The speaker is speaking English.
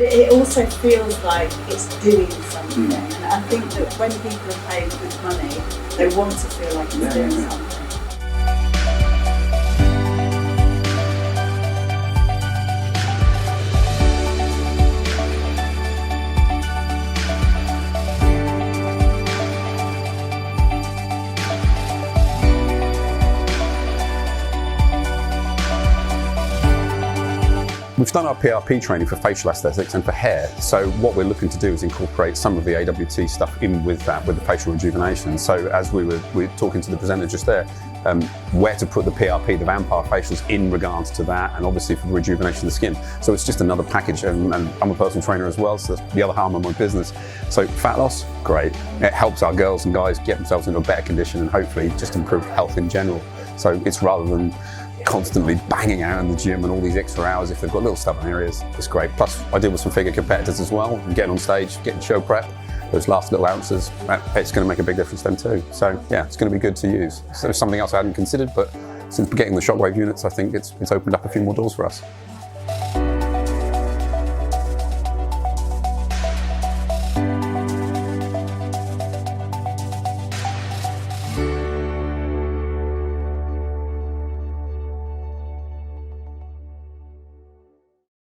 it also feels like it's doing something. And I think that when people are paid good money, they want to feel like it's doing something. We've done our PRP training for facial aesthetics and for hair, so what we're looking to do is incorporate some of the AWT stuff in with that, with the facial rejuvenation. So as we were talking to the presenter just there, where to put the PRP, the vampire facials, in regards to that, and obviously for the rejuvenation of the skin. So it's just another package, and I'm a personal trainer as well, so that's the other arm of my business. So fat loss, great. It helps our girls and guys get themselves into a better condition and hopefully just improve health in general. So it's rather than constantly banging out in the gym and all these extra hours if they've got little stubborn areas, it's great. Plus I deal with some figure competitors as well, and getting on stage, getting show prep, those last little ounces, it's going to make a big difference then too. So yeah, it's going to be good to use. So something else I hadn't considered, but since getting the shockwave units, I think it's opened up a few more doors for us.